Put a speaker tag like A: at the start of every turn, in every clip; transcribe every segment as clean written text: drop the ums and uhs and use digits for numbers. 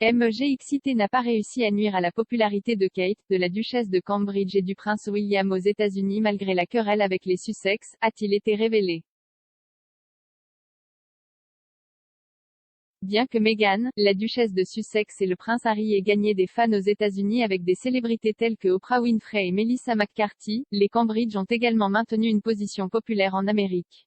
A: MGXIT n'a pas réussi à nuire à la popularité de Kate, de la duchesse de Cambridge et du prince William aux États-Unis malgré la querelle avec les Sussex, a-t-il été révélé. Bien que Meghan, la duchesse de Sussex et le prince Harry aient gagné des fans aux États-Unis avec des célébrités telles que Oprah Winfrey et Melissa McCarthy, les Cambridge ont également maintenu une position populaire en Amérique.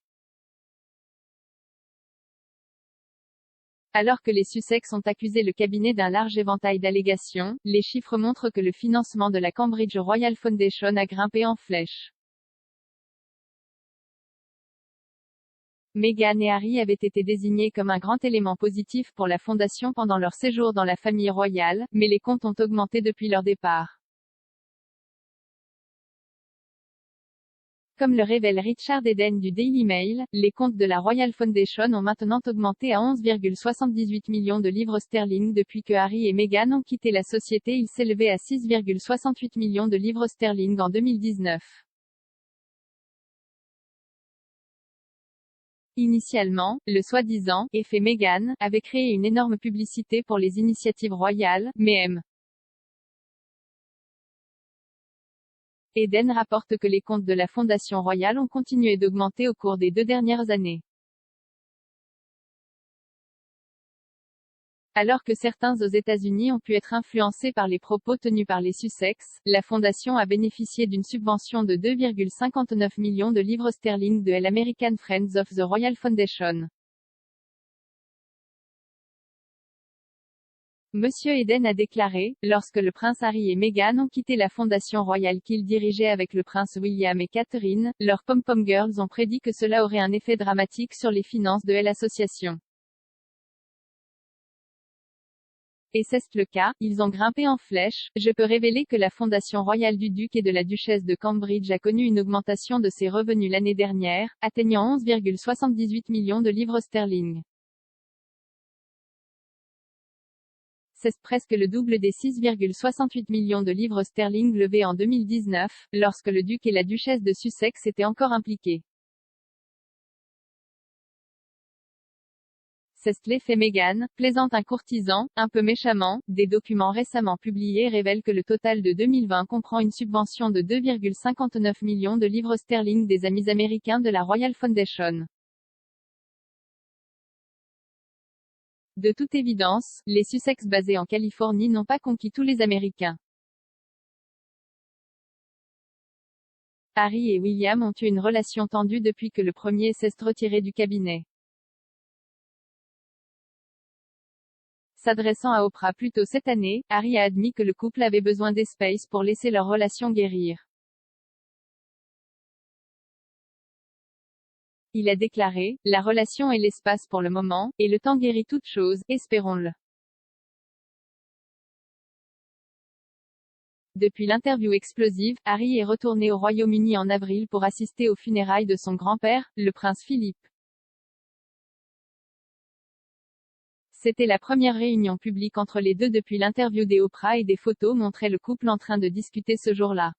A: Alors que les Sussex ont accusé le cabinet d'un large éventail d'allégations, les chiffres montrent que le financement de la Cambridge Royal Foundation a grimpé en flèche. Meghan et Harry avaient été désignés comme un grand élément positif pour la fondation pendant leur séjour dans la famille royale, mais les comptes ont augmenté depuis leur départ. Comme le révèle Richard Eden du Daily Mail, les comptes de la Royal Foundation ont maintenant augmenté à 11,78 millions de livres sterling depuis que Harry et Meghan ont quitté la société. Il s'élevait à 6,68 millions de livres sterling en 2019. Initialement, le soi-disant « effet Meghan » avait créé une énorme publicité pour les initiatives royales, mais M. Eden rapporte que les comptes de la Fondation royale ont continué d'augmenter au cours des 2 dernières années. Alors que certains aux États-Unis ont pu être influencés par les propos tenus par les Sussex, la Fondation a bénéficié d'une subvention de 2,59 millions de livres sterling de l'American Friends of the Royal Foundation. Monsieur Eden a déclaré, lorsque le prince Harry et Meghan ont quitté la fondation royale qu'ils dirigeaient avec le prince William et Catherine, leurs pom-pom girls ont prédit que cela aurait un effet dramatique sur les finances de l'association. Et c'est le cas, ils ont grimpé en flèche. Je peux révéler que la fondation royale du duc et de la duchesse de Cambridge a connu une augmentation de ses revenus l'année dernière, atteignant 11,78 millions de livres sterling. C'est presque le double des 6,68 millions de livres sterling levés en 2019, lorsque le duc et la duchesse de Sussex étaient encore impliqués. C'est l'effet Meghan, plaisante un courtisan, un peu méchamment. Des documents récemment publiés révèlent que le total de 2020 comprend une subvention de 2,59 millions de livres sterling des amis américains de la Royal Foundation. De toute évidence, les Sussex basés en Californie n'ont pas conquis tous les Américains. Harry et William ont eu une relation tendue depuis que le premier s'est retiré du cabinet. S'adressant à Oprah plus tôt cette année, Harry a admis que le couple avait besoin d'espace pour laisser leur relation guérir. Il a déclaré, « La relation est l'espace pour le moment, et le temps guérit toute chose, espérons-le. » Depuis l'interview explosive, Harry est retourné au Royaume-Uni en avril pour assister aux funérailles de son grand-père, le prince Philippe. C'était la première réunion publique entre les deux depuis l'interview des Oprah et des photos montraient le couple en train de discuter ce jour-là.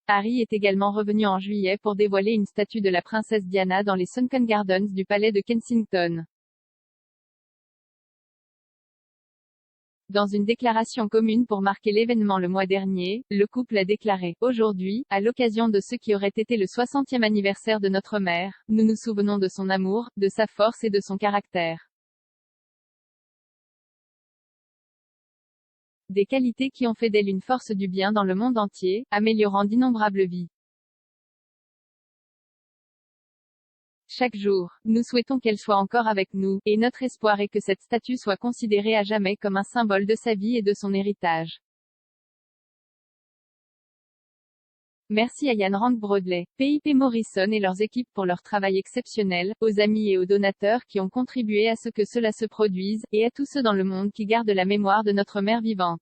A: Harry est également revenu en juillet pour dévoiler une statue de la princesse Diana dans les Sunken Gardens du palais de Kensington. Dans une déclaration commune pour marquer l'événement le mois dernier, le couple a déclaré, « Aujourd'hui, à l'occasion de ce qui aurait été le 60e anniversaire de notre mère, nous nous souvenons de son amour, de sa force et de son caractère. Des qualités qui ont fait d'elle une force du bien dans le monde entier, améliorant d'innombrables vies. Chaque jour, nous souhaitons qu'elle soit encore avec nous, et notre espoir est que cette statue soit considérée à jamais comme un symbole de sa vie et de son héritage. » Merci à Ian Rank Broadley, PIP Morrison et leurs équipes pour leur travail exceptionnel, aux amis et aux donateurs qui ont contribué à ce que cela se produise, et à tous ceux dans le monde qui gardent la mémoire de notre mère vivante.